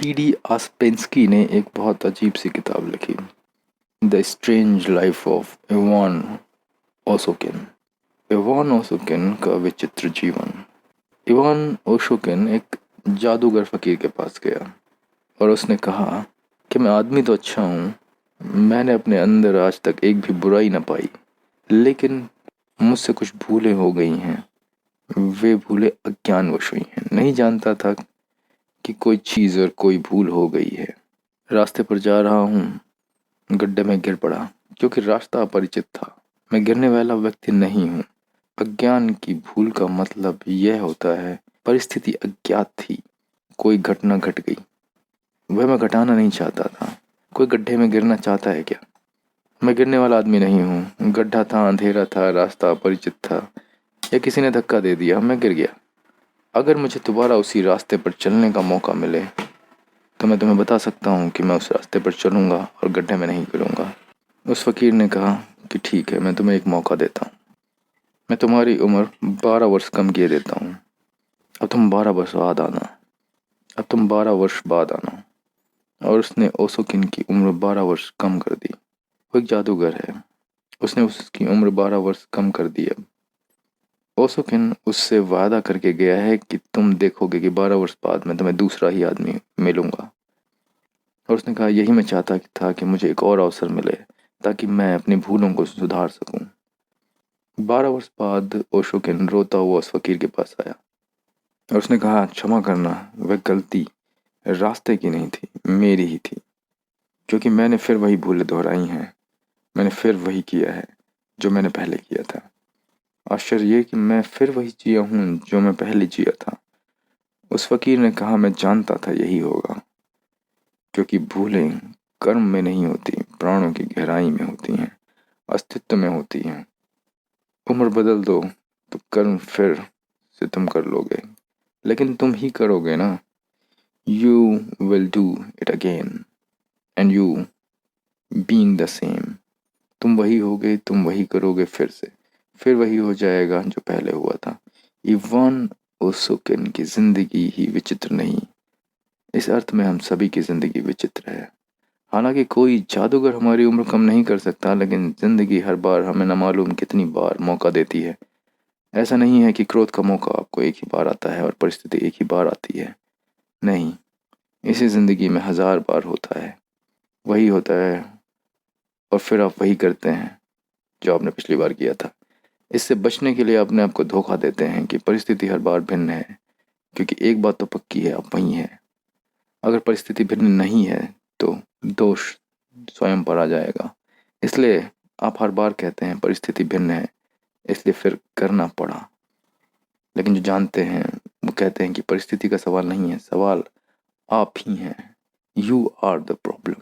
PD आस्पेंस्की ने एक बहुत अजीब सी किताब लिखी, the strange life of Ivan Oshokin. Ivan Oshokin का विचित्र जीवन। इवान ओशोकिन एक जादूगर फकीर के पास गया और उसने कहा कि मैं आदमी तो अच्छा हूँ, मैंने अपने अंदर आज तक एक भी बुराई न पाई, लेकिन मुझसे कुछ भूलें हो गई हैं। वे भूलें अज्ञानवश हुई हैं। नहीं जानता था कि कोई चीज़ और कोई भूल हो गई है। रास्ते पर जा रहा हूँ, गड्ढे में गिर पड़ा क्योंकि रास्ता अपरिचित था। मैं गिरने वाला व्यक्ति नहीं हूँ। अज्ञान की भूल का मतलब यह होता है परिस्थिति अज्ञात थी, कोई घटना घट गई, वह मैं घटाना नहीं चाहता था। कोई गड्ढे में गिरना चाहता है क्या? मैं गिरने वाला आदमी नहीं हूँ। गड्ढा था, अंधेरा था, रास्ता अपरिचित था, या किसी ने धक्का दे दिया, मैं गिर गया। अगर मुझे दोबारा उसी रास्ते पर चलने का मौका मिले तो मैं तुम्हें बता सकता हूँ कि मैं उस रास्ते पर चलूँगा और गड्ढे में नहीं गिरूँगा। उस फकीर ने कहा कि ठीक है, मैं तुम्हें एक मौका देता हूँ। मैं तुम्हारी उम्र 12 वर्ष कम किए देता हूँ। अब तुम 12 वर्ष बाद आना। अब तुम 12 वर्ष बाद आना। और उसने ओशोकिन की उम्र 12 वर्ष कम कर दी। वो एक जादूगर है, उसने उसकी उम्र 12 वर्ष कम कर दी। अब ओशोकिन उससे वादा करके गया है कि तुम देखोगे कि 12 वर्ष बाद मैं तुम्हें दूसरा ही आदमी मिलूंगा। और उसने कहा यही मैं चाहता था कि मुझे एक और अवसर मिले ताकि मैं अपनी भूलों को सुधार सकूं। 12 वर्ष बाद ओशोकिन रोता हुआ उस फकीर के पास आया और उसने कहा क्षमा करना, वह गलती रास्ते की नहीं थी, मेरी ही थी, क्योंकि मैंने फिर वही भूलें दोहराई हैं। मैंने फिर वही किया है जो मैंने पहले किया था। आश्चर्य ये कि मैं फिर वही जिया हूँ जो मैं पहले जिया था। उस फकीर ने कहा मैं जानता था यही होगा, क्योंकि भूलें कर्म में नहीं होती, प्राणों की गहराई में होती हैं, अस्तित्व में होती हैं। उम्र बदल दो तो कर्म फिर से तुम कर लोगे, लेकिन तुम ही करोगे ना। You will do it again and you being the same. तुम वही होगे, तुम वही करोगे फिर वही हो जाएगा जो पहले हुआ था। इवान ओशोकिन की जिंदगी ही विचित्र नहीं, इस अर्थ में हम सभी की जिंदगी विचित्र है। हालांकि कोई जादूगर हमारी उम्र कम नहीं कर सकता, लेकिन जिंदगी हर बार हमें न मालूम कितनी बार मौका देती है। ऐसा नहीं है कि क्रोध का मौका आपको एक ही बार आता है और परिस्थिति एक ही बार आती है। नहीं, इसी जिंदगी में 1000 बार होता है, वही होता है और फिर आप वही करते हैं जो आपने पिछली बार किया था। इससे बचने के लिए अपने आप को धोखा देते हैं कि परिस्थिति हर बार भिन्न है, क्योंकि एक बात तो पक्की है, आप वही हैं। अगर परिस्थिति भिन्न नहीं है तो दोष स्वयं पर आ जाएगा। इसलिए आप हर बार कहते हैं परिस्थिति भिन्न है, इसलिए फिर करना पड़ा। लेकिन जो जानते हैं वो कहते हैं कि परिस्थिति का सवाल नहीं है, सवाल आप ही हैं। You are the problem.